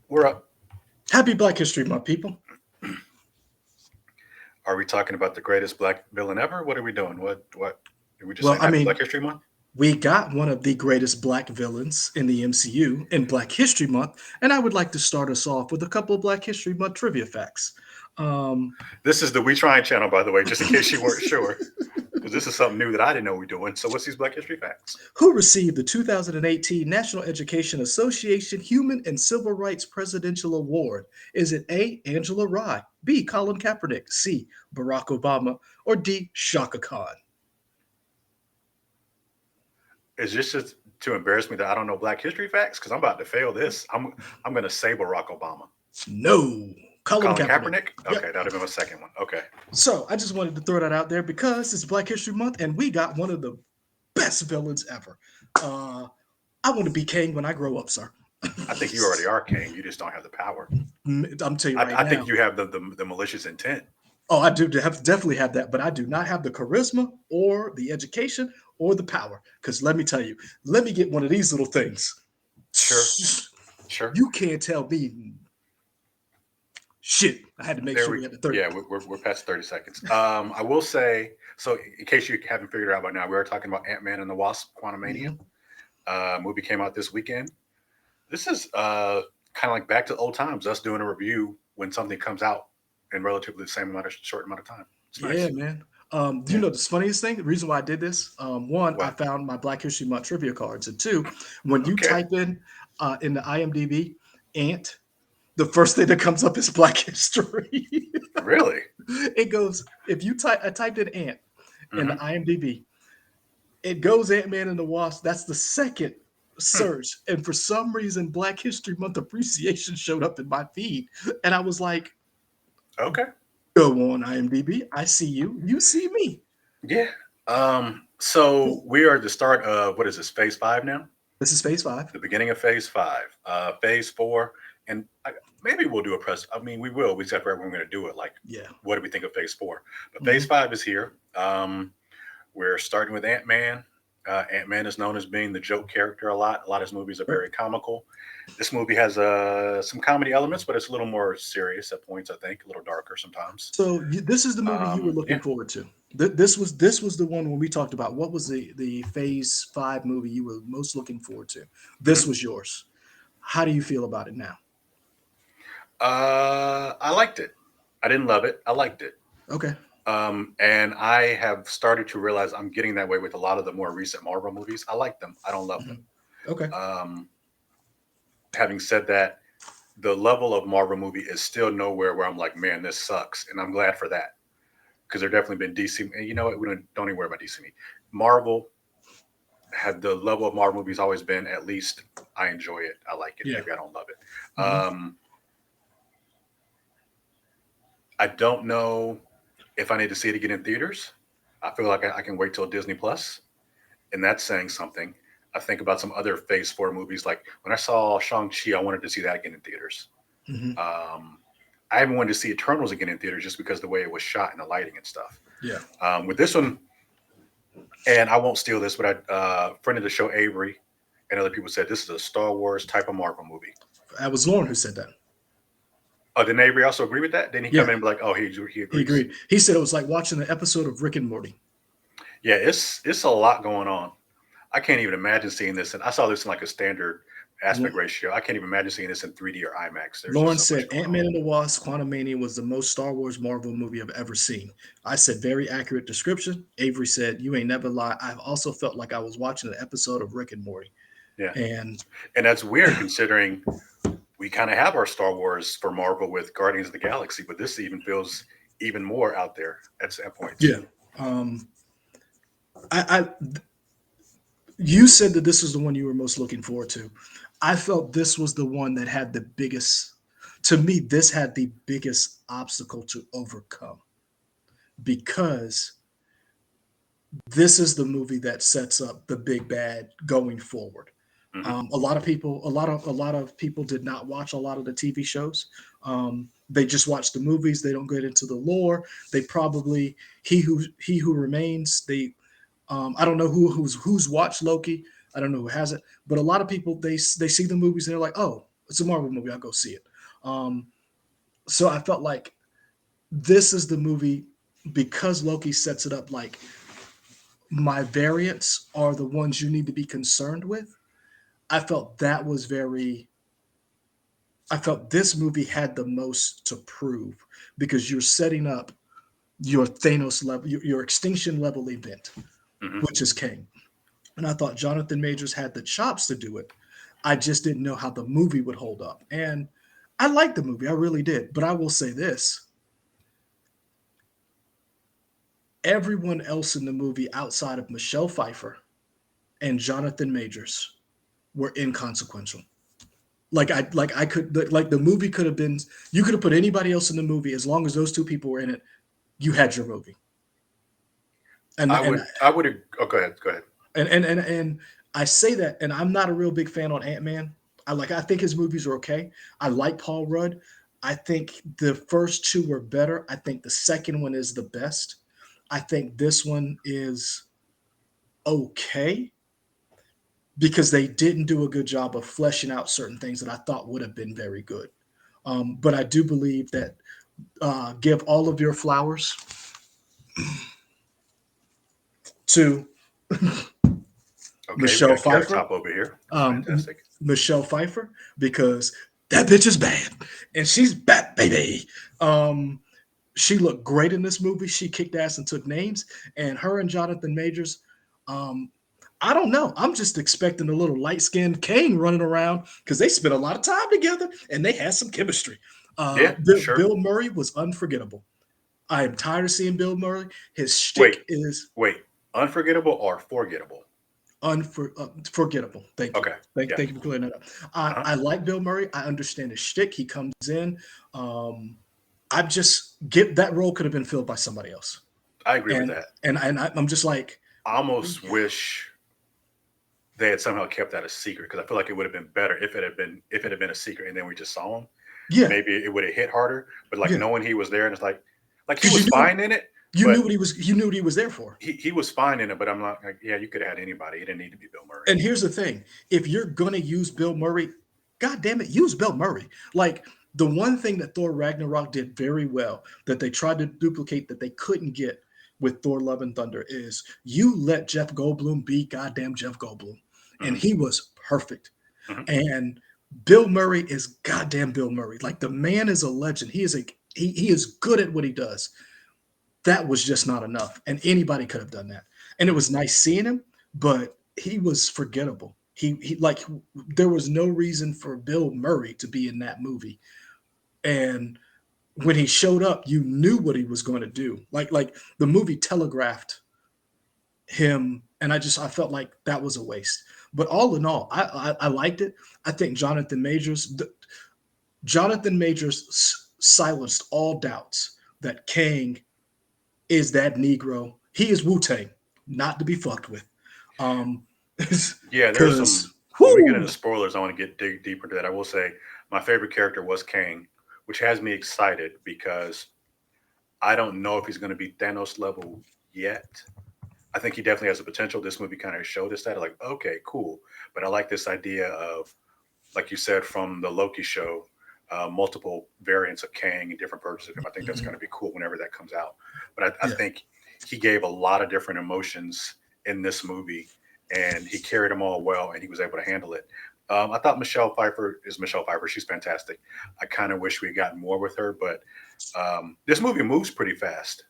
We're up. Happy Black History Month, people. Are we talking about the greatest black villain ever? What are we doing? What are we just Well, saying I happy mean, Black History Month? we got one of the greatest black villains in the MCU in Black History Month, and I would like to start us off with a couple of Black History Month trivia facts. Um, This is the We Trying channel, by the way, just in case you weren't sure. Because this is something new that I didn't know we are doing. So what's these Black History facts? who received the 2018 National Education Association Human and Civil Rights Presidential Award? Is it A. Angela Rye, B. Colin Kaepernick, C. Barack Obama, or D. Shaka Khan? Is this just to embarrass me that I don't know Black History facts? Because I'm about to fail this. I'm gonna say Barack Obama. No, Colin Colin Kaepernick. Kaepernick? Yep. Okay, that would have been my second one. Okay. So I just wanted to throw that out there because it's Black History Month and we got one of the best villains ever. Uh, I want to be king when I grow up, sir. I think you already are king. You just don't have the power. I'm telling you I, right I think now. you have the malicious intent. Oh, I do definitely have that, but I do not have the charisma or the education or the power. Because let me tell you, let me get one of these little things. Sure, sure. You can't tell me shit. I had to make There sure we we had the 30. yeah, we're past 30 seconds. I will say, so in case you haven't figured it out by now, we are talking about Ant-Man and the Wasp: Quantumania. Mhm. Movie came out this weekend. This is kind of like back to old times, us doing a review when something comes out in relatively the same amount of short amount of time. It's Yeah, nice. man. You Yeah. know the funniest thing? The reason why I did this, one, I What? found my Black History Month trivia cards, and two, when you Okay. type in the IMDb Ant, the first thing that comes up is Black History. Really? It goes if you type I typed in Ant in the Hmm. IMDb, it goes Ant Man and the Wasp. That's the second Hmm. search, and for some reason, Black History Month appreciation showed up in my feed, and I was like, Okay. "Go on IMDb. I see you. You see me." Yeah. So we are at the start of what is this, phase five now? This is Phase Five. The beginning of phase five. Phase four, and maybe we'll do a press. I mean, we will. We said for everyone we're going to do it. Like, Yeah. what do we think of phase four? But phase Mhm. five is here. We're starting with Ant Man. Ant Man is known as being the joke character a lot. A lot of his movies are Yep. very comical. This movie has some comedy elements, but it's a little more serious at points. I think a little darker sometimes. So this is the movie you were Yeah. looking forward to. This was the one when we talked about what was the Phase Five movie you were most looking forward to. This Mhm. was yours. How do you feel about it now? I liked it. I didn't love it. I liked it. Okay. And I have started to realize I'm getting that way with a lot of the more recent Marvel movies. I like them. I don't love them. Mhm. Okay. Having said that, the level of Marvel movie is still nowhere where I'm like, man, this sucks, and I'm glad for that because there definitely been DC. And you know what? We don't even worry about DC. Marvel had the level of Marvel movies always been at least I enjoy it. I like it. Yeah. Maybe I don't love it. Mhm. I don't know if I need to see it again in theaters. I feel like I can wait till Disney Plus, and that's saying something. I think about some other Phase Four movies. Like when I saw Shang Chi, I wanted to see that again in theaters. Mhm. Um, I haven't wanted to see Eternals again in theaters just because the way it was shot and the lighting and stuff. Yeah. With this one, and I won't steal this, but a friend of the show, Avery, and other people said this is a Star Wars type of Marvel movie. That was Lauren who said that. Oh, did Avery also agree with that? Didn't he come Yeah, in and be like, oh, he he agrees? agreed. He said it was like watching an episode of Rick and Morty. Yeah, it's a lot going on. I can't even imagine seeing this. And I saw this in like a standard aspect ratio. I can't even imagine seeing this in 3D or IMAX. There's just Lauren so much said going Ant on. Man and the Wasp: Quantumania was the most Star Wars Marvel movie I've ever seen. I said very accurate description. Avery said you ain't never lie. I've also felt like I was watching an episode of Rick and Morty. Yeah, And and that's weird considering we kind of have our Star Wars for Marvel with Guardians of the Galaxy, but this even feels even more out there at points. yeah, um, I you said that this was the one you were most looking forward to. I felt this was the one that had the biggest. To me, this had the biggest obstacle to overcome because this is the movie that sets up the big bad going forward. Hmm. A lot of people did not watch a lot of the TV shows. They just watch the movies. They don't get into the lore. They probably he who remains. I don't know who's watched Loki. I don't know who hasn't, but a lot of people they see the movies and they're like, oh. It's a Marvel movie. I'll go see it. Um, so I felt like this is the movie because Loki sets it up like my variants are the ones you need to be concerned with. I felt that was very. I felt this movie had the most to prove because you're setting up your Thanos level, your extinction level event, Hmm. which is Kang. And I thought Jonathan Majors had the chops to do it. I just didn't know how the movie would hold up. And I liked the movie, I really did. But I will say this, everyone else in the movie outside of Michelle Pfeiffer and Jonathan Majors were inconsequential. Like I could like the movie could have been you could have put anybody else in the movie as long as those two people were in it, you had your movie. And I and would, I would. Oh, go ahead. Go ahead. and I say that, and I'm not a real big fan on Ant Man. I think his movies are okay. I like Paul Rudd. I think the first two were better. I think the second one is the best. I think this one is okay because they didn't do a good job of fleshing out certain things that I thought would have been very good. But I do believe that give all of your flowers to Okay, we Michelle got Carrot Pfeiffer. Top over here. That's um, fantastic. Michelle Pfeiffer because that bitch is bad and she's bad, baby. Um, she looked great in this movie. She kicked ass and took names. And her and Jonathan Majors, um, I don't know. I'm just expecting a little light skinned Kane running around because they spent a lot of time together and they had some chemistry. Yeah, sure. Bill Murray was unforgettable. I am tired of seeing Bill Murray. His Wait, shtick is wait. Unforgettable or forgettable? forgettable. Thank you. Okay. Yeah. Thank you for clearing that up. Uh-huh. I like Bill Murray. I understand his shtick. He comes in. Um, I just get that role could have been filled by somebody else. I agree with And that. I'm just like, I almost wish they had somehow kept that a secret because I feel like it would have been better if it had been a secret and then we just saw him. yeah, Maybe it would have hit harder. But like yeah, knowing he was there and it's like he because was fine in it, but you knew what he was there for. he was fine in it. But I'm not like, yeah, you could have had anybody. It didn't need to be Bill Murray. And here's the thing: if you're gonna use Bill Murray, God damn it, use Bill Murray. Like the one thing that Thor Ragnarok did very well that they tried to duplicate that they couldn't get with Thor Love and Thunder is you let Jeff Goldblum be goddamn Jeff Goldblum. And Hmm. he was perfect. Hmm. And Bill Murray is goddamn Bill Murray. Like the man is a legend. He is good at what he does. That was just not enough. And anybody could have done that. And it Hmm. was nice seeing him, but he was forgettable. He like there was no reason for Bill Murray to be in that movie. And when he showed up, you knew what he was going to do. Like the movie telegraphed him, and I felt like that was a waste. But all in all, I liked it. I think Jonathan Majors silenced all doubts that Kang is that Negro. He is Wu Tang, not to be fucked with. Um, Yeah, there's some. because When we get into whoo, spoilers, I want to get dig deeper into that. I will say my favorite character was Kang, which has me excited because I don't know if he's going to be Thanos level yet. I think he definitely has the potential. This movie kind of showed us that. Like, okay, cool. But I like this idea of, like you said, from the Loki show, multiple variants of Kang and different versions of him. I think that's mhm, going to be cool whenever that comes out. But I yeah, think he gave a lot of different emotions in this movie, and he carried them all well, and he was able to handle it. I thought Michelle Pfeiffer is Michelle Pfeiffer. She's fantastic. I kind of wish we had gotten more with her, but this movie moves pretty fast.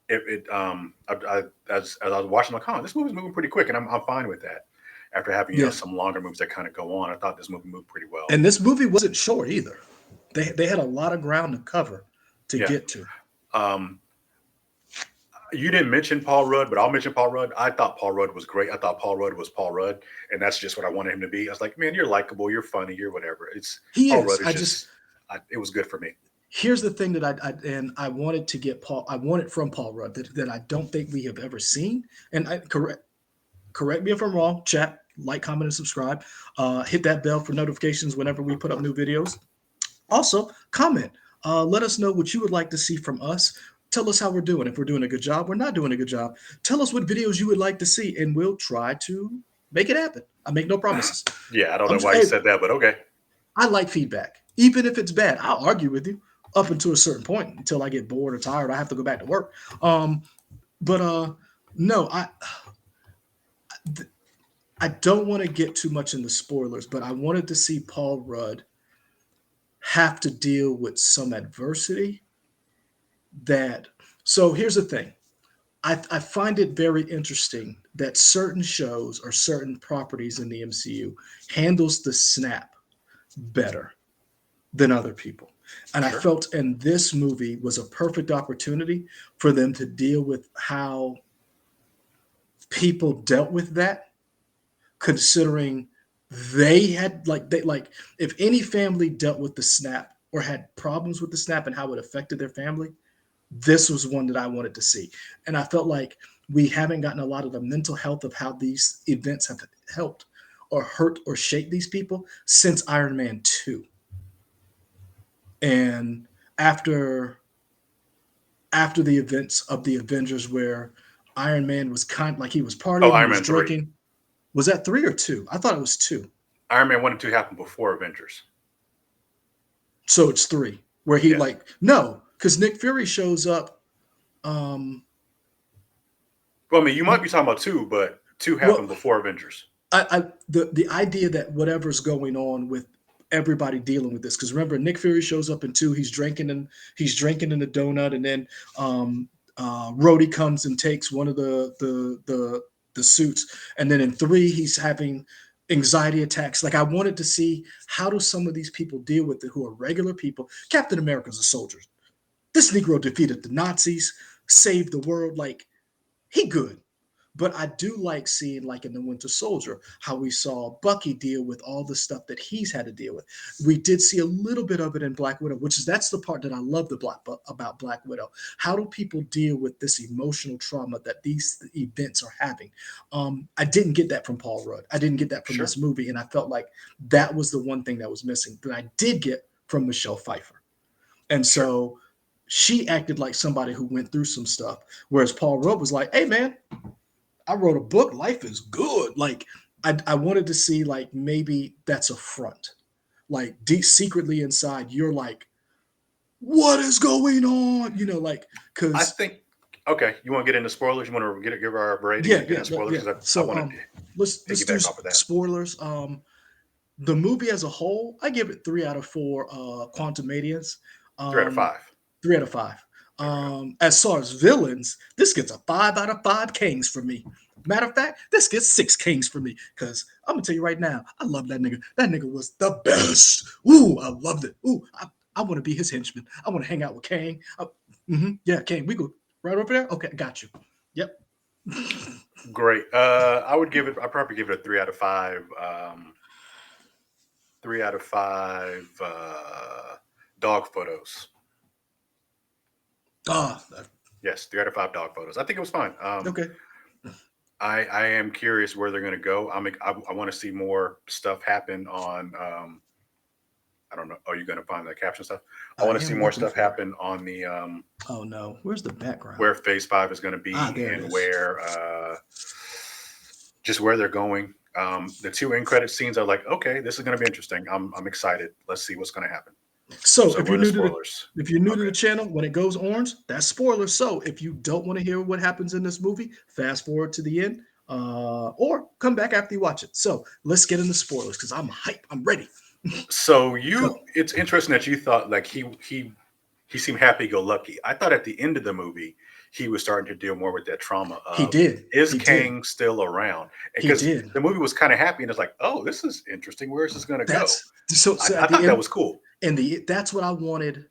As I was watching, like, this movie's moving pretty quick, and I'm fine with that. After having yeah. some longer movies that kind of go on, I thought this movie moved pretty well. And this movie wasn't short either. They had a lot of ground to cover to Yeah. get to. Um, you didn't mention Paul Rudd, but I'll mention Paul Rudd. I thought Paul Rudd was great. I thought Paul Rudd was Paul Rudd, and that's just what I wanted him to be. I was like, man, you're likable, you're funny, you're whatever. It's He Paul is. Rudd is just. It was good for me. Here's the thing that I wanted to get Paul. I wanted from Paul Rudd that I don't think we have ever seen. And correct me if I'm wrong. Chat, like, comment, and subscribe. Hit that bell for notifications whenever we put up new videos. Also, comment. Let us know what you would like to see from us. Tell us how we're doing. If we're doing a good job, we're not doing a good job. Tell us what videos you would like to see, and we'll try to make it happen. I make no promises. Yeah, I don't I'm know just, why you hey, said that, but okay. I like feedback, even if it's bad. I'll argue with you up until a certain point until I get bored or tired. I have to go back to work. Um, but no, I don't want to get too much into spoilers, but I wanted to see Paul Rudd have to deal with some adversity that. So here's the thing. I find it very interesting that certain shows or certain properties in the MCU handles the snap better than other people. And I Sure. felt in this movie was a perfect opportunity for them to deal with how people dealt with that, considering they had like if any family dealt with the snap or had problems with the snap and how it affected their family, this was one that I wanted to see. And I felt like we haven't gotten a lot of the mental health of how these events have helped or hurt or shaped these people since Iron Man 2. And after after the events of the Avengers where Iron Man was kind like he was Oh, partying, he Iron was Man 3. drinking. Was that 3 or 2? I thought it was 2. Iron Man 1 and 2 happened before Avengers. So it's 3 where he Yes. like no, cuz Nick Fury shows up um Well, I mean, you might be talking about 2, but 2 happened well before Avengers. the idea that whatever's going on with everybody dealing with this, because remember Nick Fury shows up in 2, he's drinking in the donut, and then um Rhodey comes and takes one of the suits, and then in 3 he's having anxiety attacks. Like I wanted to see how do some of these people deal with it who are regular people. Captain America's a soldier. This Negro defeated the Nazis, saved the world. Like he good. But I do like seeing, like in the Winter Soldier, how we saw Bucky deal with all the stuff that he's had to deal with. We did see a little bit of it in Black Widow, which is that's the part that I love about Black Widow. How do people deal with this emotional trauma that these events are having? I didn't get that from Paul Rudd. I didn't get that from Sure. this movie, and I felt like that was the one thing that was missing. But I did get from Michelle Pfeiffer, and Sure. so she acted like somebody who went through some stuff, whereas Paul Rudd was like, "Hey, man, I wrote a book. Life is good." Like I wanted to see like maybe that's a front. Like deep secretly inside, you're like, what is going on? Like I because think, okay, you want to get into spoilers? You want to give our rating yeah, and get yeah, into spoilers? yeah. Because I So want to let's do piggyback off of that. spoilers. The movie as a whole, I give it 3 out of 4 Quantumanians. 3 out of Um 5. 3 out of 5. There we go. As far as villains, this gets a 5 out of 5 kings for me. Matter of fact, this gets 6 kings for me. Cause I'm gonna tell you right now, I love that nigga. That nigga was the best. Ooh, I loved it. Ooh, I want to be his henchman. I want to hang out with Kang. Yeah, Kang, we go right over there. Okay, got you. Yep. Great. I'd probably give it a 3 out of 5. 3 out of 5 dog photos. Ah, Yes, 3 out of 5 dog photos. I think it was fine. okay. I am curious where they're going to go. I want to see more stuff happen on. I don't know. Are you going to find the caption stuff? I I want to see am more looking stuff for it. happen on the Oh no, where's the background? where Phase 5 is going to Ah, be there it and is. where just where they're going. The 2 end credit scenes are like, okay, this is going to be interesting. I'm excited. Let's see what's going to happen. So So, what are the spoilers? if you're new to Okay. the channel, when it goes orange, that's spoilers. So if you don't want to hear what happens in this movie, fast forward to the end, or come back after you watch it. So let's get into spoilers because I'm hype. I'm ready. So Go. it's interesting that you thought like he seemed happy go lucky. I thought at the end of the movie he was starting to deal more with that trauma He of did. is He did. Kang still around? He Because did. the movie was kind of happy and it's like, oh, this is interesting. Where is this going to go? That's so I at the thought that end, was cool. that's what I wanted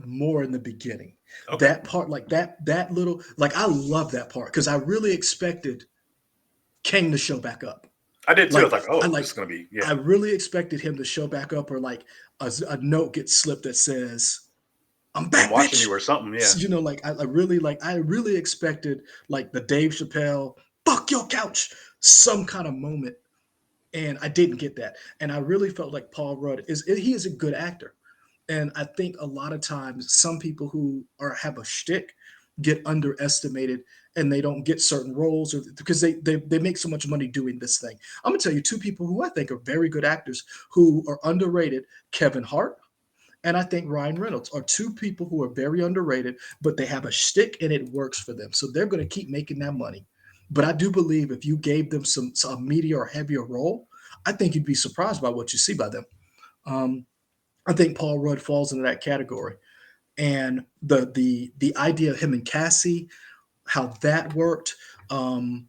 more in the beginning. Okay, That part, like that little, like I love that part because I really expected Kang to show back up. I did too. I was Like like, I oh, this is like going to be I yeah. really expected him to show back up, or like a note gets slipped that says, "I'm I'm back, watching you bitch." or something. Yeah, So, I really expected like the Dave Chappelle "fuck your couch" some kind of moment, and I didn't get that. And I really felt like Paul Rudd he is a good actor, and I think a lot of times some people who are have a shtick get underestimated and they don't get certain roles or because they make so much money doing this thing. I'm gonna tell you two people who I think are very good actors who are underrated: Kevin Hart and I think Ryan Reynolds are two people who are very underrated, but they have a shtick and it works for them. So they're going to keep making that money. But I do believe if you gave them some a media or heavier role, I think you'd be surprised by what you see by them. Um, I think Paul Rudd falls into that category, and the idea of him and Cassie, how that worked. Um,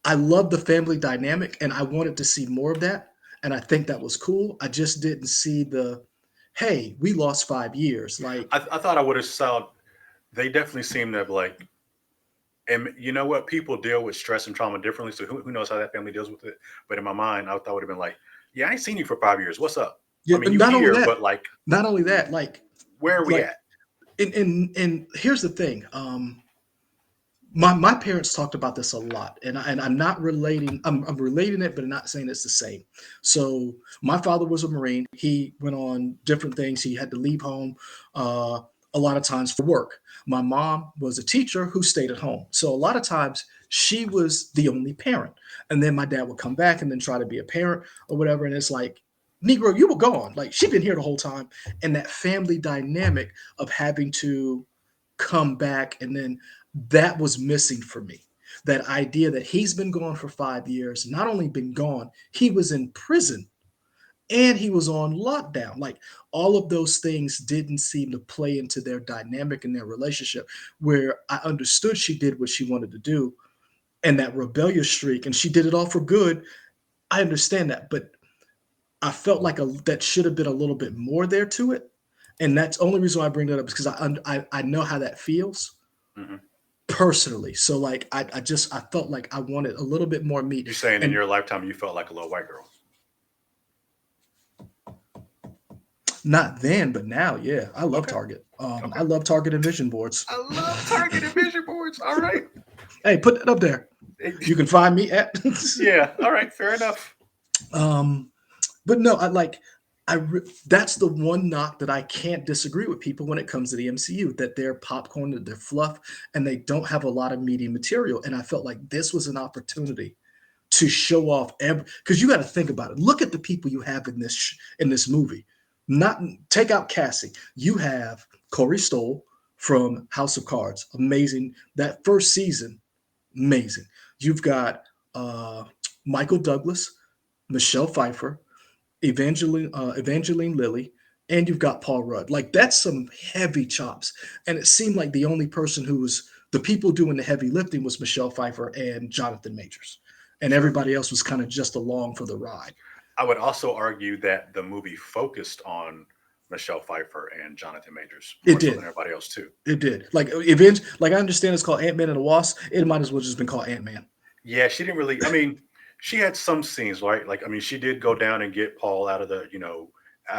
I love the family dynamic, and I wanted to see more of that, and I think that was cool. I just didn't see the, hey, we lost 5 years. Like, I thought I would have saw. They definitely seem to have like, and you know what? People deal with stress and trauma differently. So who knows how that family deals with it? But in my mind, I thought would have been like, yeah, I ain't seen you for 5 years. What's up? I yeah, mean, and you not only here, that, but like, not only that, where are we like, at? and here's the thing. My parents talked about this a lot, and I'm not relating. I'm relating it, but not saying it's the same. So my father was a Marine. He went on different things. He had to leave home uh, a lot of times for work. My mom was a teacher who stayed at home. So a lot of times she was the only parent, and then my dad would come back and then try to be a parent or whatever. And it's like, Negro, you were gone. Like she'd been here the whole time, and that family dynamic of having to come back and then that was missing for me. That idea that he's been gone for 5 years, not only been gone, he was in prison and he was on lockdown. Like all of those things didn't seem to play into their dynamic and their relationship, where I understood she did what she wanted to do and that rebellious streak, and she did it all for good. I understand that, but I felt like that should have been a little bit more there to it. And that's the only reason why I bring that up is because I know how that feels Hmm. personally. So like I felt like I wanted a little bit more meat. You saying in And your lifetime you felt like a little white girl? not then, but now, yeah. I love Okay, Target. okay. I love Target and Vision boards. I love Target and vision boards. All right. Hey, put that up there. You can find me at Yeah. All right. Fair enough. um but no, that's the one knock that I can't disagree with people when it comes to the MCU, that they're popcorn, that they're fluff, and they don't have a lot of meaty material. And I felt like this was an opportunity to show off every, because you got to think about it. Look at the people you have in this movie. Not take out Cassie. You have Corey Stoll from House of Cards, amazing. That first season, amazing. You've got uh, Michael Douglas, Michelle Pfeiffer, Evangeline Lilly, and you've got Paul Rudd. Like that's some heavy chops. And it seemed like the only person who was the people doing the heavy lifting was Michelle Pfeiffer and Jonathan Majors, and Sure. everybody else was kind of just along for the ride. I would also argue that the movie focused on Michelle Pfeiffer and Jonathan Majors It more so than did. everybody else too. It did. Like I understand it's called Ant Man and the Wasp. It might as well just been called Ant Man. Yeah, she didn't really. I mean, she had some scenes, right? Like, I mean, she did go down and get Paul out of the,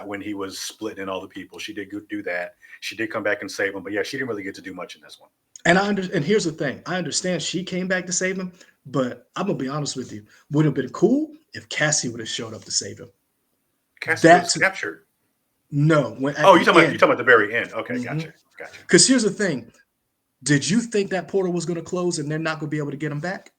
when he was splitting in all the people. She did do that. She did come back and save him, but yeah, she didn't really get to do much in this one. And here's the thing. I understand she came back to save him, but I'm gonna be honest with you. Would have been cool if Cassie would have showed up to save him. Cassie was That's captured. no, when at Oh, you the talking about you end. talking about the very end? Okay, gotcha, Because gotcha. here's the thing: did you think that portal was going to close and they're not going to be able to get him back?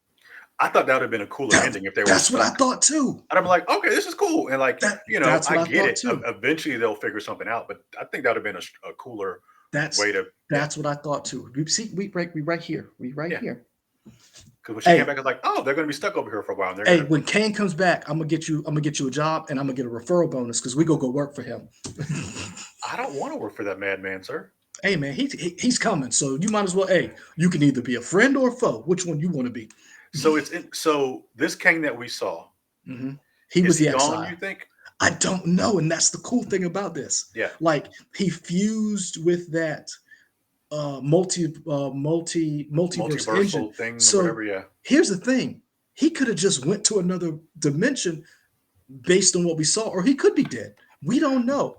I thought that would have been a cooler That, ending if they were that's what I stuck. thought too. And I'm like, okay, this is cool, and like, That's I what I get thought it. too. Eventually, they'll figure something out, but I think that would have been a cooler way That's to, yeah, that's what I thought too. We see, we right here, we right yeah. here. Because when she came Hey, back, I was like, oh, they're going to be stuck over here for a while, and they're going hey, to. when Kane comes back, I'm gonna get you. I'm gonna get you a job, and I'm gonna get a referral bonus because we go work for him. I don't want to work for that madman, sir. Hey man, he's coming, so you might as well. Hey, you can either be a friend or a foe. Which one you want to be? So this king that we saw, hmm He is was he the gone? You exile. think? I don't know, and that's the cool thing about this. Yeah, Like he fused with that multiverse engine. multiversal thing or So whatever. Yeah. here's the thing: he could have just went to another dimension based on what we saw, or he could be dead. We don't know.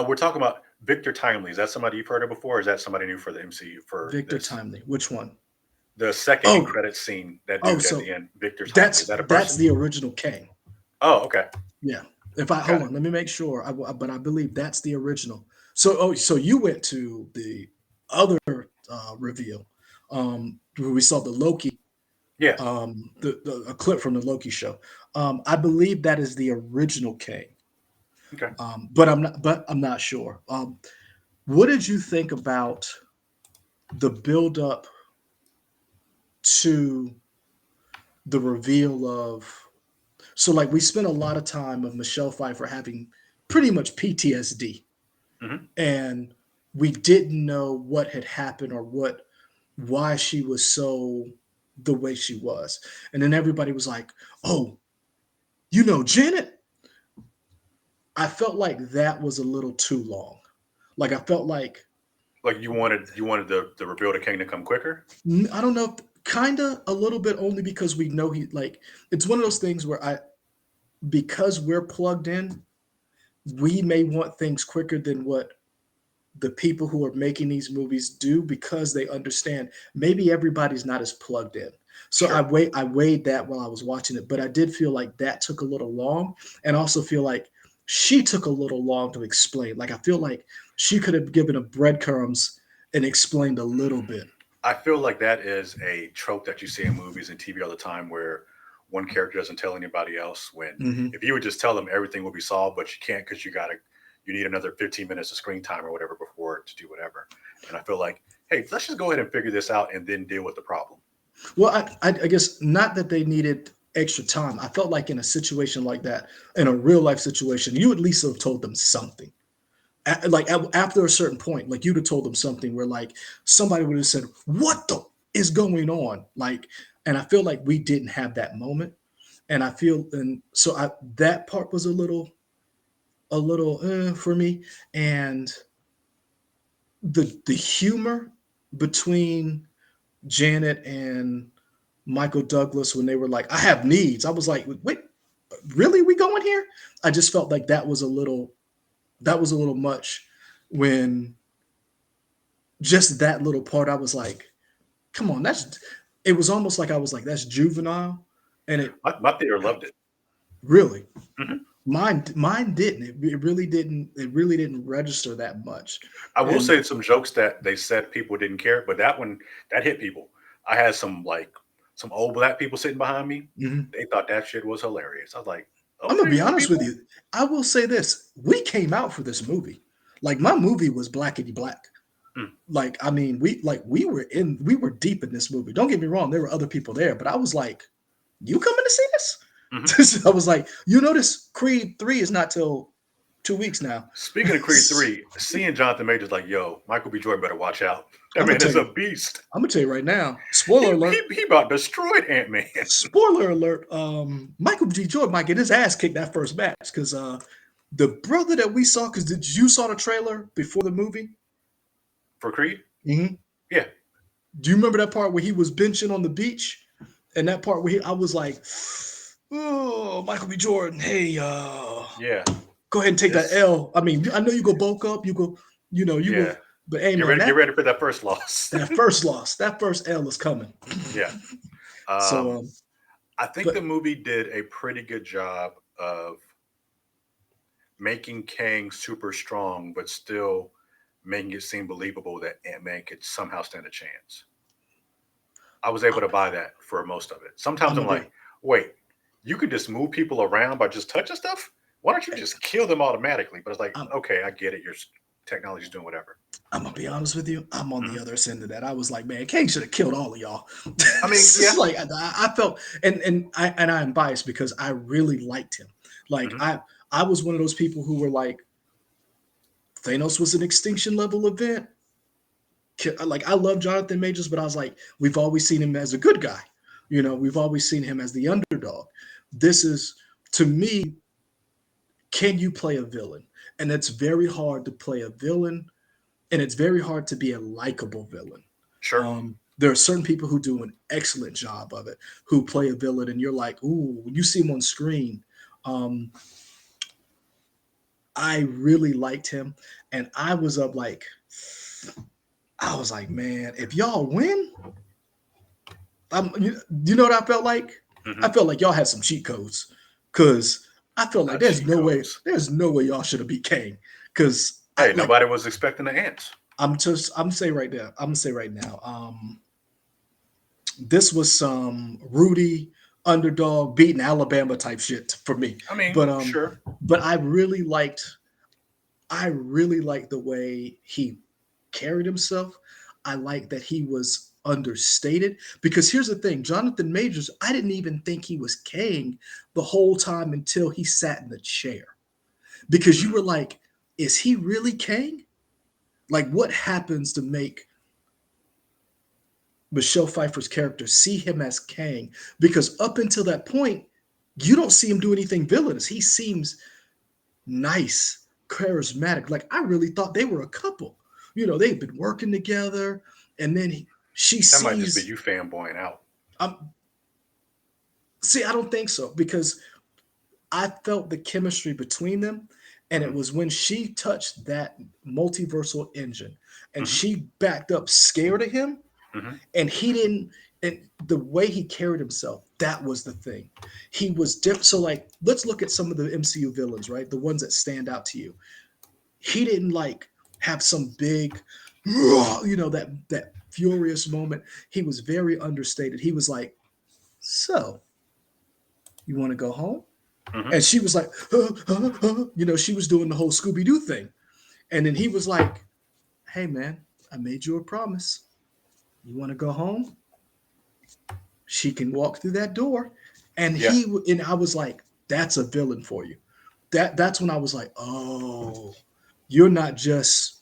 We're talking about Victor Timely. Is that somebody you've heard of before? Or is that somebody new for the MCU for Victor this? Timely, which one? The second in Oh, credit scene, that oh, dude at so the end, Victor Timely. Is that's that a that's person? the original Kang. Oh, okay, Yeah. If I got hold it. on, let me make sure. But I believe that's the original. So you went to the other. reveal. Where we saw the Loki, Yeah. the a clip from the Loki show. I believe that is the original Kang, Okay. but I'm not sure. What did you think about the build up to the reveal of? So like we spent a lot of time of Michelle Pfeiffer having pretty much PTSD, Hmm. and we didn't know what had happened or what why she was so the way she was. And then everybody was like, "Oh, Janet." I felt like that was a little too long. Like I felt like Like you wanted the reveal to King to come quicker. I don't know, kind of a little bit only because we know he like it's one of those things where I because we're plugged in, we may want things quicker than what the people who are making these movies do because they understand maybe everybody's not as plugged in. So Sure. I weighed that while I was watching it, but I did feel like that took a little long, and also feel like she took a little long to explain. Like I feel like she could have given a breadcrumbs and explained a little bit. I feel like that is a trope that you see in movies and TV all the time, where one character doesn't tell anybody else. When Hmm. if you would just tell them everything will be solved, but you can't because you need another 15 minutes of screen time or whatever before to do whatever. And I feel like, hey, let's just go ahead and figure this out and then deal with the problem. Well, I guess not that they needed extra time. I felt like in a situation like that, in a real life situation, you at least have told them something. After a certain point, like you'd have told them something where like somebody would have said, "What the is going on?" Like, and I feel like we didn't have that moment, and I feel and so I that part was a little for me, and the humor between Janet and Michael Douglas when they were like, "I have needs." I was like, "Wait, really? We going here?" I just felt like that was a little much when just that little part. I was like, "Come on, that's." It was almost like I was like, "That's juvenile," and it My theater loved it. really Hmm. mine didn't. It really didn't. It really didn't register that much, I will and say some jokes that they said people didn't care, but that one that hit people. I had some old black people sitting behind me. mhm. They thought that shit was hilarious. I was like, I'm gonna okay, be young honest with people. you. I will say this: we came out for this movie. Like my Mm, movie was blackety black. mm, Like I mean, we were deep in this movie. Don't get me wrong, there were other people there, but I was like, "You coming to see mhm. this?" I was like, "You notice Creed 3 is not till 2 weeks now." Speaking of Creed 3, seeing Jonathan Majors like, yo, Michael B. Jordan better watch out. That I'm gonna man tell is a you. beast. I'm gonna tell you right now. He Spoiler alert. he, he about destroyed Ant Man Spoiler alert. Michael G. Jordan might get his ass kicked that first match because the brother that we saw. Because did you saw the trailer before the movie? for Creed. Mm-hmm. Yeah, Do you remember that part where he was benching on the beach? And that part where I was like, oh, Michael B. Jordan, hey, yeah. go ahead and take that It's L. I mean, I know you go bulk up, you yeah. go, but hey, Get man, ready, get ready for that first loss. that first loss, that first L is coming. Yeah. So, Um, I think the but movie did a pretty good job of making Kang super strong, but still making it seem believable that Ant Man could somehow stand a chance. I was able I, to buy that for most of it. Sometimes I'm I'm gonna like, be, wait, you could just move people around by just touching stuff? Why don't you hey, just kill them automatically? But it's like, I'm, okay, I get it. Your technology's doing whatever. I'm gonna be honest with you. I'm on the Mhm. other end of that. I was like, man, Kane should have killed all of y'all. I mean, It's yeah. like I felt, and I'm biased because I really liked him. Like Hmm. I was one of those people who were like, Thanos was an extinction level event. Like I love Jonathan Majors, but I was like, we've always seen him as a good guy. We've always seen him as the underdog. This is to me, can you play a villain? And it's very hard to play a villain, and it's very hard to be a likable villain. Sure. There are certain people who do an excellent job of it, who play a villain, and you're like, ooh, when you see him on screen. Um, I really liked him, and I was like, man, if y'all win, you know what I felt like? I Hmm. felt like y'all had some cheat codes because I felt like Not cheat codes. there's no way y'all should have beat Kane because I Hey, like nobody was expecting the ants. I'm say right now. I'm gonna say right now. This was some Rudy underdog beating Alabama type shit for me. I mean, But sure. but I really liked the way he carried himself. I like that he was understated because here's the thing, Jonathan Majors, I didn't even think he was Kang the whole time until he sat in the chair. Because you Mhm. were like, is he really Kang? Like what happens to make Michelle Pfeiffer's character see him as Kang? Because up until that point, you don't see him do anything villainous. He seems nice, charismatic. Like I really thought they were a couple. They've been working together, and then she That might just be sees. you fanboying out. Um, see, I don't think so because I felt the chemistry between them, and it Hmm. was when she touched that multiversal engine, and Hmm. she backed up, scared of him, Hmm. and he didn't. And the way he carried himself, that was the thing. He was different. So, like, let's look at some of the MCU villains, right? The ones that stand out to you. He didn't like have some big, that furious moment. He was very understated. He was like, "So, you want to go home?" Hmm. And she was like, she was doing the whole Scooby Doo thing. And then he was like, "Hey, man, I made you a promise. You want to go home? She can walk through that door." And Yeah. I was like, "That's a villain for you." That's when I was like, "Oh, you're not just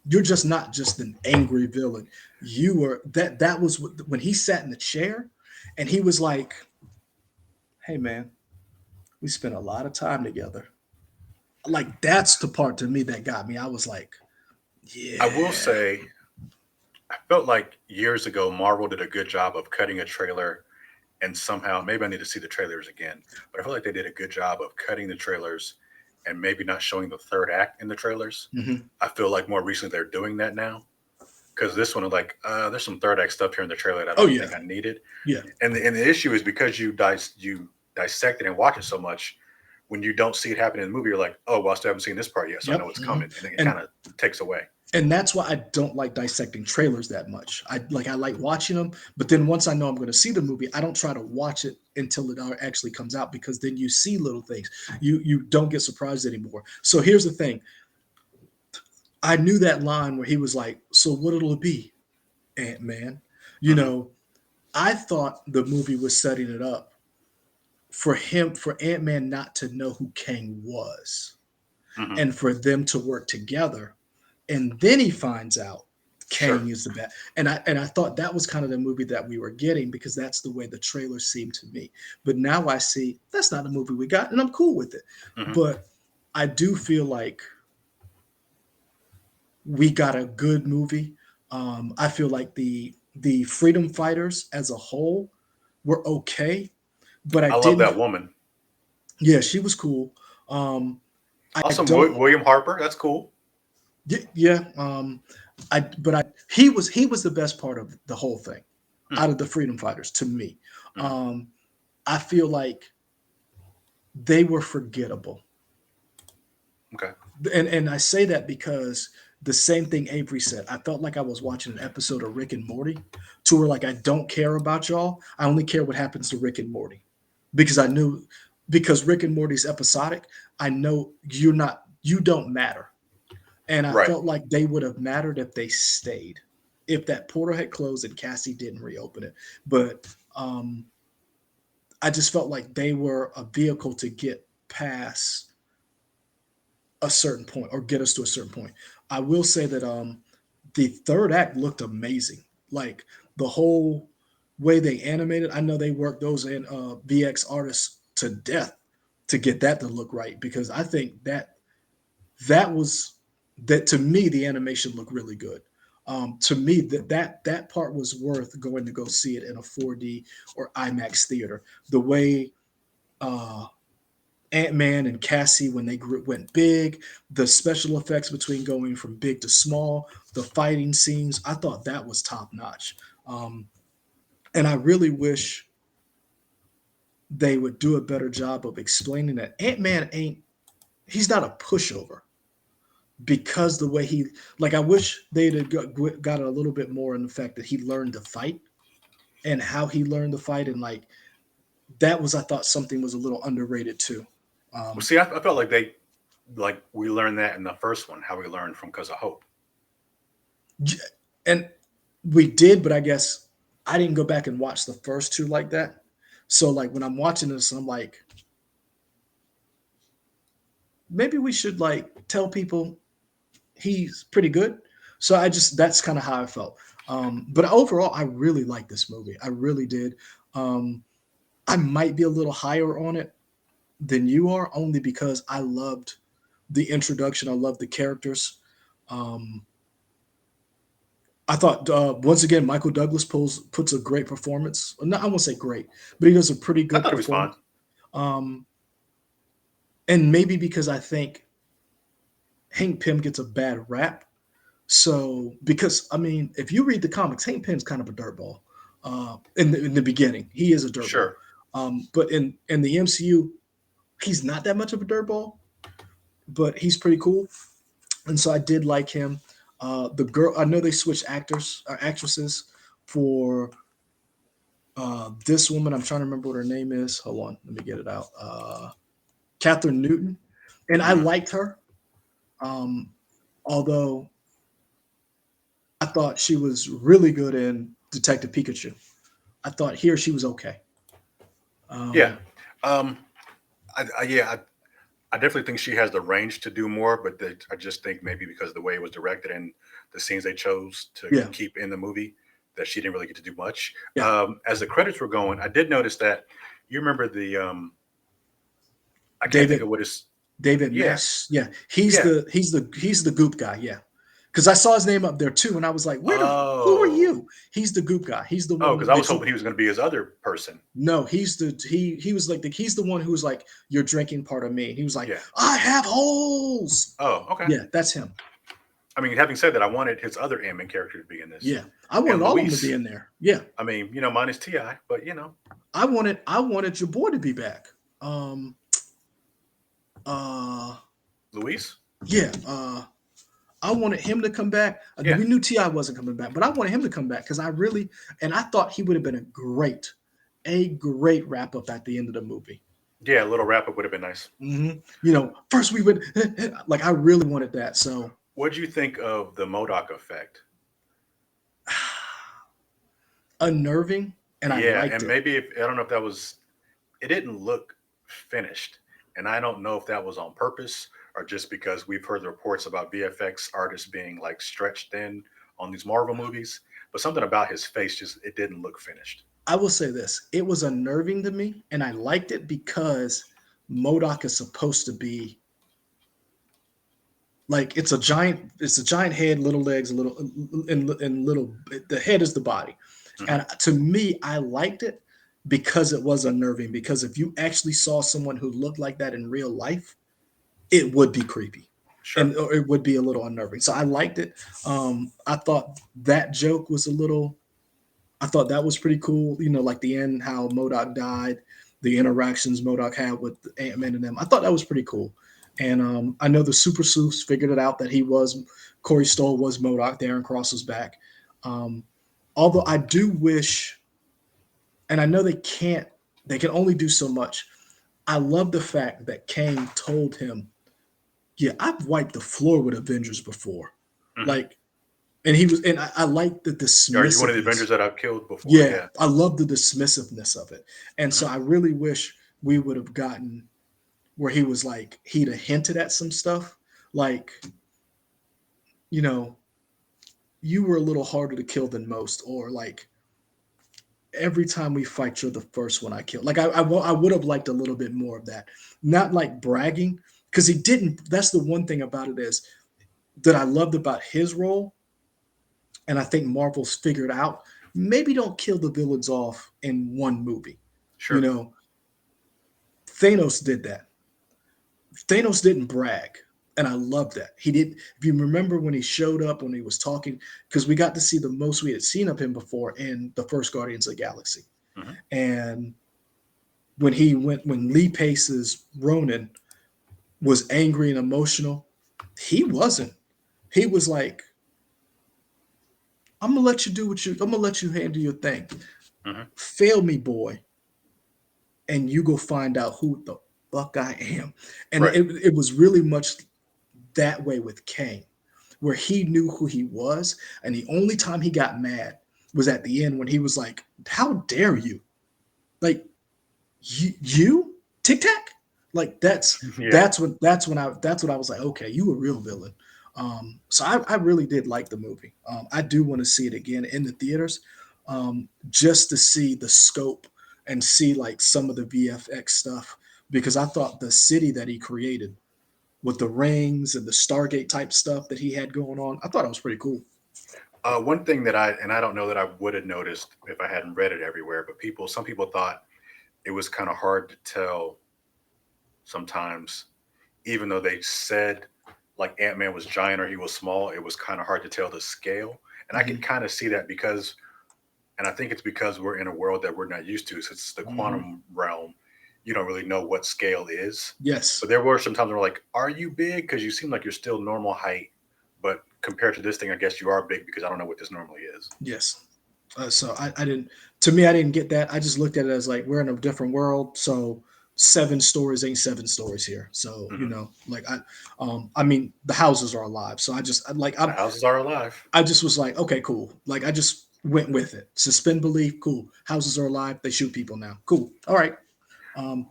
you're just not just an angry villain. You were that was when he sat in the chair and he was like, "Hey man, we spent a lot of time together." Like that's the part to me that got me. I was like, I will "Yeah." say, I felt like years ago, Marvel did a good job of cutting a trailer and somehow, maybe I need to see the trailers again, but I feel like they did a good job of cutting the trailers and maybe not showing the third act in the trailers. Hmm. I feel like more recently they're doing that now because this one, like, there's some third act stuff here in the trailer that I Oh don't yeah, think I needed. yeah, And the issue is because you dissect it and watch it so much, when you don't see it happen in the movie, you're like, oh, well, I still haven't seen this part yet, so I know yep. it's coming, and it And kind of takes away. and that's why I don't like dissecting trailers that much. I like watching them, but then once I know I'm going to see the movie, I don't try to watch it until it actually comes out because then you see little things. You don't get surprised anymore. So here's the thing: I knew that line where he was like, "So what'll it be, Ant Man?" You Hmm. know, I thought the movie was setting it up for Ant Man not to know who Kang was, Hmm. and for them to work together, and then he finds out Sure. Kang is the bad. And I thought that was kind of the movie that we were getting because that's the way the trailer seemed to me. But now I see that's not the movie we got, and I'm cool with it. Hmm. But I do feel like we got a good movie. I feel like the freedom fighters as a whole were okay, but I I love didn't. that woman. Yeah, she was cool. Um, I Also, don't. William Harper. That's cool. Yeah. He was the best part of the whole thing, Hmm. out of the freedom fighters to me. Hmm. Um, I feel like they were forgettable, Okay. and I say that because the same thing Avery said. I felt like I was watching an episode of Rick and Morty, to where like I don't care about y'all. I only care what happens to Rick and Morty, because I knew because Rick and Morty's episodic. I know you don't matter. And I Right. felt like they would have mattered if they stayed, if that portal had closed and Cassie didn't reopen it. But I just felt like they were a vehicle to get past a certain point or get us to a certain point. I will say that the third act looked amazing. Like the whole way they animated. I know they worked those in VX artists to death to get that to look right because I think that was that to me the animation looked really good. To me that part was worth going to go see it in a 4D or IMAX theater. The way uh, Ant Man and Cassie when went big, the special effects between going from big to small, the fighting scenes, I thought that was top notch. Um, and I really wish they would do a better job of explaining that Ant Man ain't he's not a pushover. because the way he, like, I wish they'd have got a little bit more in the fact that he learned to fight and how he learned to fight, and like that was, I thought something was a little underrated too. Well, Um, see, I felt like we learned that in the first one, how we learned from Cause of Hope. and we did, but I guess I didn't go back and watch the first two like that. So like when I'm watching this, I'm like, maybe we should like tell people he's pretty good. So I just, that's kind of how I felt. But overall, I really like this movie. I really did. Um, I might be a little higher on it than you are, only because I loved the introduction. I loved the characters. Um, I thought once again Michael Douglas puts a great performance. No, I won't say great, but he does a pretty I good thought it was fine. performance. Um, and maybe because I think Hank Pym gets a bad rap. So because I mean, if you read the comics, Hank Pym's kind of a dirtball. In the beginning, he is a dirtball. Sure. But in the MCU, he's not that much of a dirtball, but he's pretty cool. And so I did like him. The girl, I know they switched actors or actresses for this woman. I'm trying to remember what her name is. Hold on, let me get it out. Catherine Newton, and I Hmm. liked her. Um, Although I thought she was really good in Detective Pikachu. I thought here she was okay. Yeah. Um, Um, yeah, I definitely think she has the range to do more, but I just think maybe because of the way it was directed and the scenes they chose to yeah, keep in the movie, that she didn't really get to do much. yeah. As the credits were going, I did notice that you remember the I can't think David of what is. David Yeah, Mesh. Yeah, yeah. he's the Goop guy. Yeah, because I saw his name up there too, and I was like, who are Oh, you? He's the Goop guy. He's the oh, because one I was that you. hoping he was going to be his other person. No, he was like he's the one who was like, you're drinking part of me. He was like, Yeah. I have holes. Oh, okay. Yeah, that's him. I mean, having said that, I wanted his other Ant-Man character to be in this, Yeah, I wanted and all of them to be Luis. in there. Yeah, I mean, minus Ti, but I wanted your boy to be back. Um, uh, Luis. yeah, I wanted him to come back. Yeah, We knew Ti wasn't coming back, but I wanted him to come back because and I thought he would have been a great wrap up at the end of the movie. yeah. A little wrap up would have been nice. First we would like I really wanted that. So What do you think of the Modoc effect? unnerving, and I Yeah, liked and it. maybe if I don't know if that was, it didn't look finished, and I don't know if that was on purpose or just because we've heard the reports about VFX artists being like stretched thin on these Marvel movies, but something about his face just it didn't look finished. I will say this: it was unnerving to me, and I liked it because Modoc is supposed to be like it's a giant head, little legs, a little and little. The head is the body, Hmm. and to me, I liked it because it was unnerving. Because if you actually saw someone who looked like that in real life, it would be creepy, Sure. and or it would be a little unnerving. So I liked it. I thought that joke was a little. I thought that was pretty cool. Like the end, how Modoc died, the interactions Modoc had with Ant Man and them. I thought that was pretty cool. And I know the Super Sleuths figured it out that Corey Stoll was Modoc. Darren Cross was back. Um, Although I do wish, and I know they can only do so much. I love the fact that Kang told him, "Yeah, I've wiped the floor with Avengers before." Hmm. Like, and he was, and I like the Are you one of the Avengers dismissiveness. that I've killed before? Yeah, Yeah. I love the dismissiveness of it. And so Hmm. I really wish we would have gotten where he was like, he'd have hinted at some stuff. Like, you know, you were a little harder to kill than most, or like, every time we fight, you're the first one I kill. Like, I would have liked a little bit more of that. Not like bragging, because he didn't. That's the one thing about it is that I loved about his role, and I think Marvel's figured out maybe don't kill the villains off in one movie. You Sure. know, Thanos did that. Thanos didn't brag. And I love that. He did. If you remember when he showed up, when he was talking, because we got to see the most we had seen of him before in the first Guardians of the Galaxy. Hmm. And when Lee Pace's Ronan was angry and emotional, He wasn't. He was like, I'm gonna let you do what you. I'm gonna let you handle your thing. Hmm. Fail me, boy, and you go find out who the fuck I am. And Right. it was really much that way with Kang, where he knew who he was, and the only time he got mad was at the end when he was like, "How dare you? Like you Tic Tac?" Like Yeah. that's when I was like, okay, you a real villain. So I really did like the movie. I do want to see it again in the theaters, just to see the scope and see like some of the VFX stuff because I thought the city that he created with the rings and the Stargate type stuff that he had going on, I thought it was pretty cool. One thing that I don't know that I would have noticed if I hadn't read it everywhere, but some people thought it was kind of hard to tell sometimes, even though they said like Ant-Man was giant or he was small, it was kind of hard to tell the scale. And I Hmm. could kind of see that because, and I think it's because we're in a world that we're not used to. Since it's the Hmm. quantum realm, you don't really know what scale is. Yes. But there were some times where like, are you big? Because you seem like you're still normal height, but compared to this thing, I guess you are big because I don't know what this normally is. Yes. So I didn't. To me, I didn't get that. I just looked at it as like we're in a different world. So 7 stories ain't 7 stories here. So Hmm. like I mean, the houses are alive. So The houses are alive. I just was like, okay, cool. Like I just went with it. Suspend belief. Cool. Houses are alive. They shoot people now. Cool. All right. Um,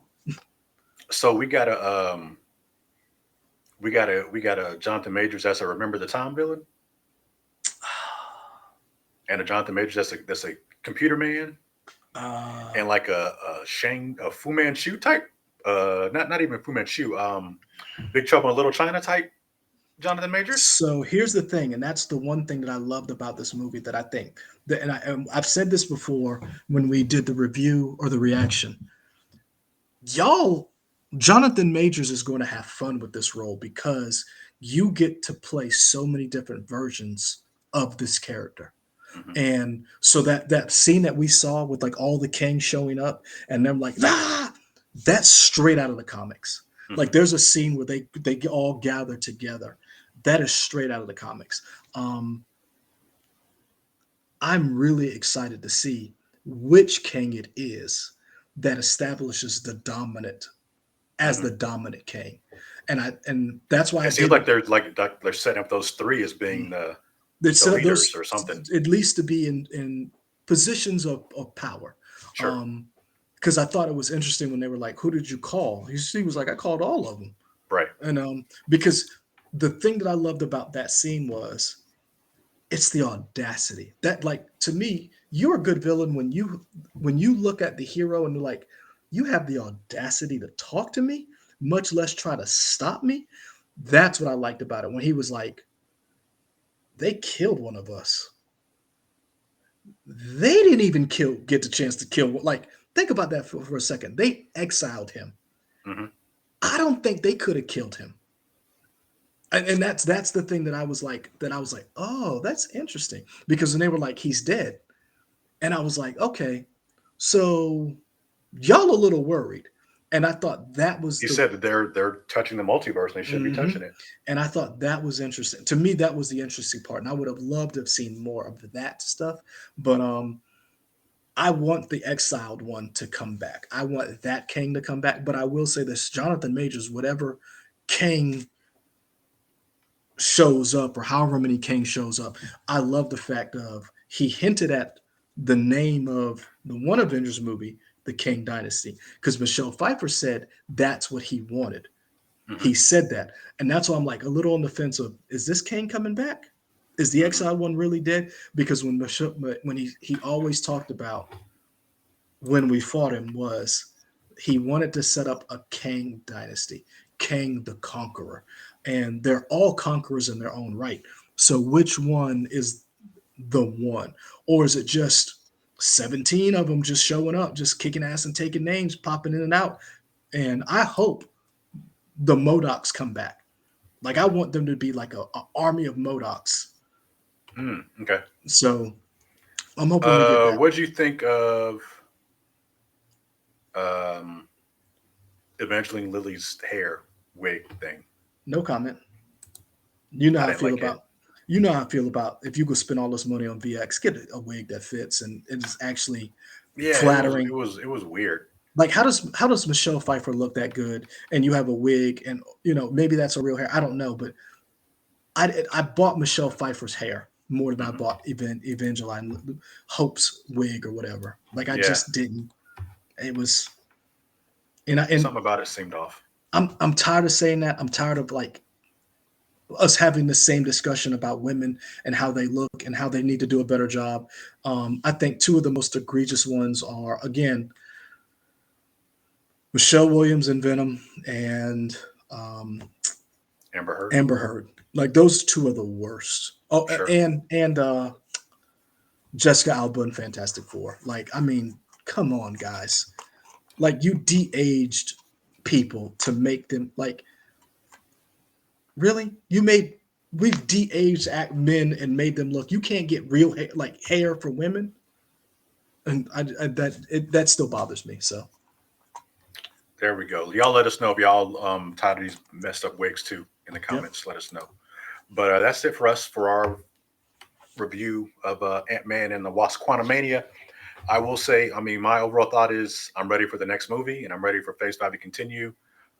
So we got a Jonathan Majors that's a Remember the Time villain, and a Jonathan Majors that's a computer man, uh, and like a Fu Manchu type, not even Fu Manchu, Big Trouble in Little China type Jonathan Majors. so here's the thing, and that's the one thing that I loved about this movie that I think that, and I've said this before when we did the review or the reaction. Y'all, Jonathan Majors is going to have fun with this role because you get to play so many different versions of this character. Hmm. And so that scene that we saw with like all the Kang showing up and them like that's straight out of the comics. Hmm. Like there's a scene where they all gather together. That is straight out of the comics. Um, I'm really excited to see which Kang it is that establishes the dominant as Hmm. the dominant king. And that's why I It seems like didn't. they're setting up those three as being They the set up leaders those or something. at least to be in positions of power. Sure. Um, because I thought it was interesting when they were like, "Who did you call?" He was like, "I called all of them." Right. And because the thing that I loved about that scene was it's the audacity that like to me you're a good villain when you look at the hero and you're like you have the audacity to talk to me much less try to stop me. That's what I liked about it when he was like they killed one of us. They didn't even get the chance to kill, like think about that for a second. They exiled him. Hmm. I don't think they could have killed him. And that's the thing that I was like, oh, that's interesting because when they were like he's dead. And I was like, okay, so y'all a little worried. And I thought that was He the said that they're touching the multiverse and they shouldn't be mhm. touching it. And I thought that was interesting. To me, that was the interesting part. And I would have loved to have seen more of that stuff. But I want the exiled one to come back. I want that king to come back. But I will say this, Jonathan Majors, whatever king shows up or however many king shows up, I love the fact of he hinted at the name of the one Avengers movie, the King Dynasty, because Michelle Pfeiffer said that's what he wanted. Hmm. He said that, and that's why I'm like a little on the fence of is this King coming back? Is the Hmm. Exile one really dead? Because when he always talked about when we fought him was he wanted to set up a Kang dynasty, Kang the Conqueror, and they're all conquerors in their own right. So which one is the one, or is it just 17 of them just showing up, just kicking ass and taking names, popping in and out? And I hope the Modocs come back. Like I want them to be like a army of Modocs. Mm, okay. So I'm hoping we get that. What do you think of um, Evangeline Lilly's hair wig thing? No comment. You know I how I didn't feel like it. about you know how I feel about if you go spend all this money on VX, get a wig that fits and it is actually Yeah, flattering. it was weird. Like how does Michelle Pfeiffer look that good and you have a wig and maybe that's a real hair. I don't know, but I bought Michelle Pfeiffer's hair more than I Hmm. bought Evangeline Hope's wig or whatever. Like I Yeah, just didn't. It was and something about it seemed off. I'm tired of saying that. I'm tired of like us having the same discussion about women and how they look and how they need to do a better job. I think two of the most egregious ones are again Michelle Williams in Venom and um, Amber Heard, Amber Heard. Like those two are the worst. Oh, sure. and Jessica Alba in Fantastic Four. Like I mean, come on, guys. Like you de-aged people to make them like really? You made we've de-aged men and made them look. You can't get real like hair for women, and that still bothers me. So There we go. Y'all let us know if y'all tired of these messed up wigs too in the yep. comments. Let us know. But that's it for us for our review of Ant Man and the Wasp: Quantumania. I will say, I mean, my overall thought is I'm ready for the next movie and I'm ready for Phase 5 to continue.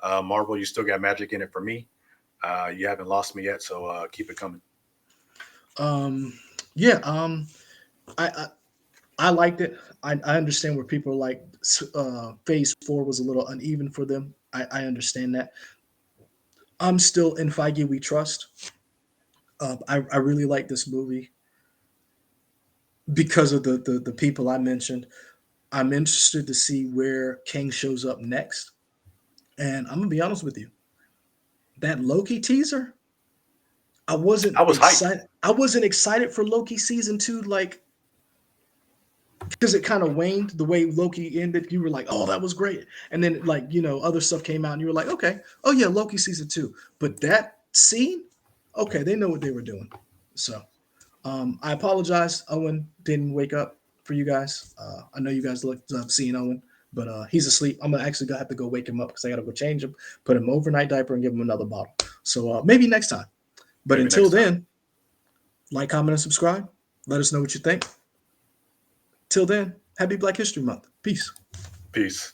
Marvel, you still got magic in it for me. You haven't lost me yet, so keep it coming. Um, yeah. I, I I liked it. I understand where people are like Phase 4 was a little uneven for them. I understand that. I'm still in Feige we trust. I really like this movie because of the people I mentioned. I'm interested to see where King shows up next. And I'm gonna be honest with you, that Loki teaser, I wasn't I was hyped. excited. I wasn't excited for Loki season two, like because it kind of waned the way Loki ended. You were like, oh, that was great. And then like, other stuff came out and you were like, okay, oh yeah, Loki season two. But that scene, okay, they know what they were doing. So I apologize. Owen didn't wake up for you guys. I know you guys looked up seeing Owen, but he's asleep. I'm actually gonna have to go wake him up because I gotta go change him, put him overnight diaper, and give him another bottle. So maybe next time. But Maybe until next time. then, like, comment, and subscribe. Let us know what you think. Till then, happy Black History Month. Peace. Peace.